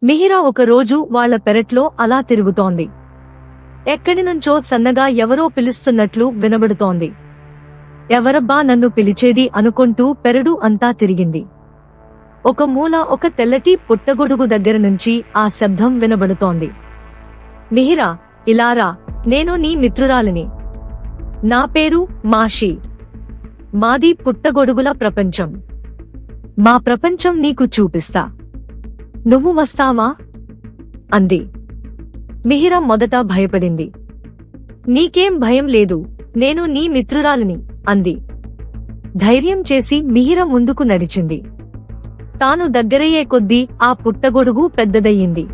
మిహిరా ఒకరోజు వాళ్ల పెరట్లో అలా తిరుగుతోంది. ఎక్కడినుంచో సన్నగా ఎవరో పిలుస్తున్నట్లు వినబడుతోంది. ఎవరబ్బా నన్ను పిలిచేది అనుకుంటూ పెరడు అంతా తిరిగింది. ఒక మూల ఒక తెల్లటి పుట్టగొడుగు దగ్గర నుంచి ఆ శబ్దం వినబడుతోంది. మిహిరా, ఇలారా, నేను నీ మిత్రురాలిని. నా పేరు మాషి. మాది పుట్టగొడుగుల ప్రపంచం. మా ప్రపంచం నీకు చూపిస్తా. నువ్వు వస్తావా? అంది. మిహిరా మొదట భయపడింది. నీకేం భయం లేదు, నేను నీ మిత్రురాలిని అంది. ధైర్యం చేసి మిహిరా ముందుకు నడిచింది. తాను దగ్గరయ్యే కొద్దీ ఆ పుట్టగొడుగు పెద్దదయ్యింది.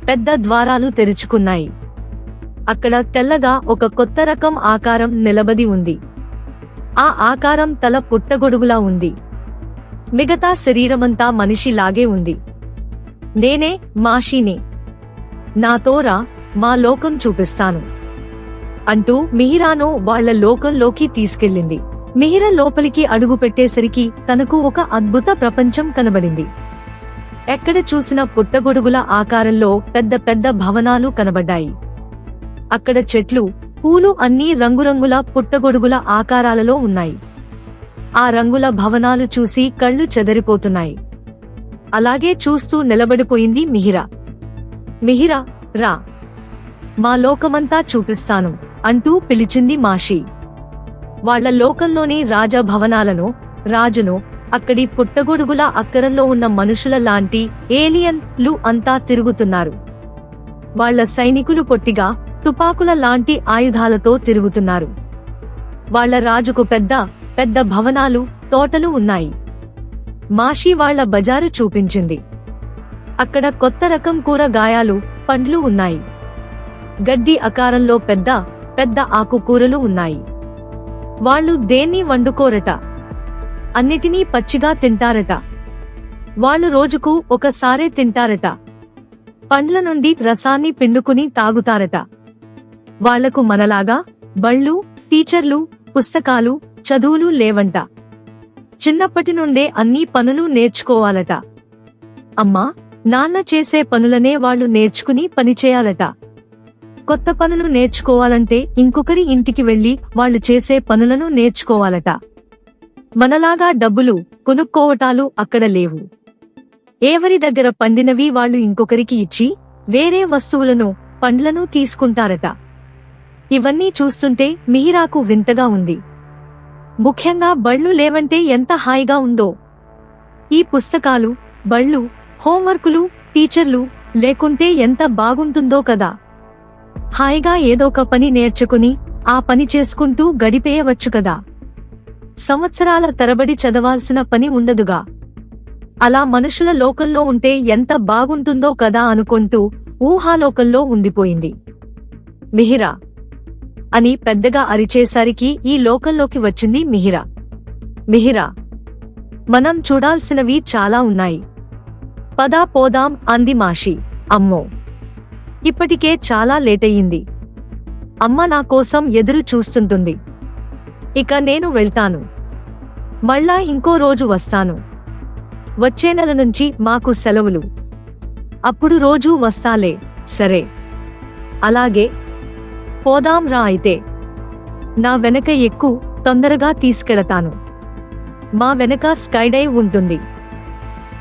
పెద్ద ద్వారాలు తెరుచుకున్నాయి. అక్కడ తెల్లగా ఒక కొత్త రకం ఆకారం నిలబడి ఉంది. ఆ ఆకారం తల పుట్టగొడుగులా ఉంది. మిగతా శరీరమంతా మనిషిలాగే ఉంది. నేనే మాషిని. నాతో రా, మా లోకం చూపిస్తాను అంటూ మిహిరాను వాళ్ల లోకంలోకి తీసుకెళ్ళింది. మిహిరా లోపలికి అడుగు పెట్టేసరికి తనకు ఒక అద్భుత ప్రపంచం కనబడింది. ఎక్కడ చూసిన పుట్టగొడుగుల ఆకారంలో పెద్ద పెద్ద భవనాలు కనబడ్డాయి. అక్కడ చెట్లు, పూలు అన్నీ రంగురంగుల పుట్టగొడుగుల ఆకారాలలో ఉన్నాయి. ఆ రంగుల భవనాలు చూసి కళ్ళు చెదరిపోతున్నాయి. అలాగే చూస్తూ నిలబడిపోయింది మిహిరా. మిహిరా, రా, మా లోకమంతా చూపిస్తాను అంటూ పిలిచింది మాషి. వాళ్ల లోకంలోని రాజభవనాలను, రాజును, అక్కడి పుట్టగొడుగుల అక్కరంలో ఉన్న మనుషుల లాంటి ఏలియన్లు అంతా తిరుగుతున్నారు. వాళ్ల సైనికులు పొట్టిగా తుపాకుల లాంటి ఆయుధాలతో తిరుగుతున్నారు. వాళ్ల రాజుకు పెద్ద పెద్ద భవనాలు, తోటలు ఉన్నాయి. మాషి వాళ్ల బజారు చూపించింది. అక్కడ కొత్త రకం కూరగాయలు, పండ్లు ఉన్నాయి. గడ్డి ఆకారంలో పెద్ద పెద్ద ఆకుకూరలు ఉన్నాయి. వాళ్ళు దేన్ని వండుకోరట, అన్నిటినీ పచ్చిగా తింటారట. వాళ్ళు రోజుకు ఒకసారే తింటారట. పండ్ల నుండి రసాన్ని పిండుకుని తాగుతారట. వాళ్లకు మనలాగా బళ్ళు, టీచర్లు, పుస్తకాలు, చదువులు లేవంట. చిన్నప్పటి నుండే అన్ని పనులు నేర్చుకోవాలట. అమ్మా, నాన్న చేసే పనులనే వాళ్ళు నేర్చుకుని పనిచేయాలట. కొత్త పనులు నేర్చుకోవాలంటే ఇంకొకరి ఇంటికి వెళ్లి వాళ్ళు చేసే పనులను నేర్చుకోవాలట. మనలాగా డబ్బులు కొనుక్కోవటాలు అక్కడ లేవు. ఎవరి దగ్గర పండినవి వాళ్ళు ఇంకొకరికి ఇచ్చి వేరే వస్తువులను, పండ్లను తీసుకుంటారట. ఇవన్నీ చూస్తుంటే మిహిరాకు వింతగా ఉంది. ముఖ్యంగా బళ్ళు లేవంటే ఎంత హాయిగా ఉందో. ఈ పుస్తకాలు, బళ్ళు, హోంవర్కులు, టీచర్లు లేకుంటే ఎంత బాగుంటుందో కదా. హాయిగా ఏదోక పని నేర్చుకుని ఆ పని చేసుకుంటూ గడిపేయవచ్చు కదా. సంవత్సరాల తరబడి చదవాల్సిన పని ఉండదుగా. అలా మనుషుల లోకంలో ఉంటే ఎంత బాగుంటుందో కదా అనుకుంటూ ఊహాలోకంలో ఉండిపోయింది. మిహిరా అని పెద్దగా అరిచేసరికి ఈ లోకంలోకి వచ్చింది మిహిరా. మిహిరా, మనం చూడాల్సినవి చాలా ఉన్నాయి. పదా పోదాం అంది మాషి. అమ్మో, ఇప్పటికే చాలా లేటయ్యింది. అమ్మ నా కోసం ఎదురు చూస్తుంటుంది. ఇక నేను వెళ్తాను. మళ్ళా ఇంకో రోజు వస్తాను. వచ్చే నెల నుంచి మాకు సెలవులు. అప్పుడు రోజూ వస్తాలే. సరే, అలాగే, పోదాం రా అయితే. నా వెనక ఎక్కు, తొందరగా తీసుకెళతాను. మా వెనక స్కైడైవ్ ఉంటుంది.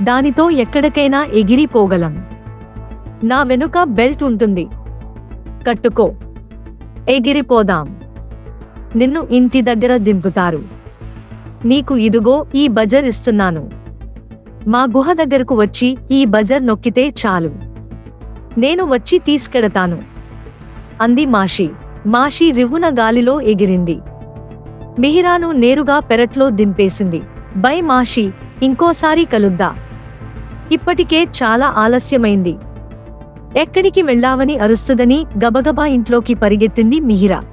దానితో ఎక్కడికైనా ఎగిరిపోగలం. నా వెనుక బెల్ట్ ఉంటుంది, కట్టుకో. ఎగిరిపోదాం. నిన్ను ఇంటి దగ్గర దింపుతారు. నీకు ఇదిగో ఈ బజర్ ఇస్తున్నాను. మా గుహ దగ్గరకు వచ్చి ఈ బజర్ నొక్కితే చాలు. నేను వచ్చి తీసుకెడతాను అంది మాషి. మాషి రివ్వున గాలిలో ఎగిరింది. మిహిరాను నేరుగా పెరట్లో దింపేసింది. బై మాషి, ఇంకోసారి కలుద్దా. ఇప్పటికే చాలా ఆలస్యమైంది. ఎక్కడికి వెళ్ళావని అరుస్తుదని గబగబా ఇంట్లోకి పరిగెత్తింది మిహిరా.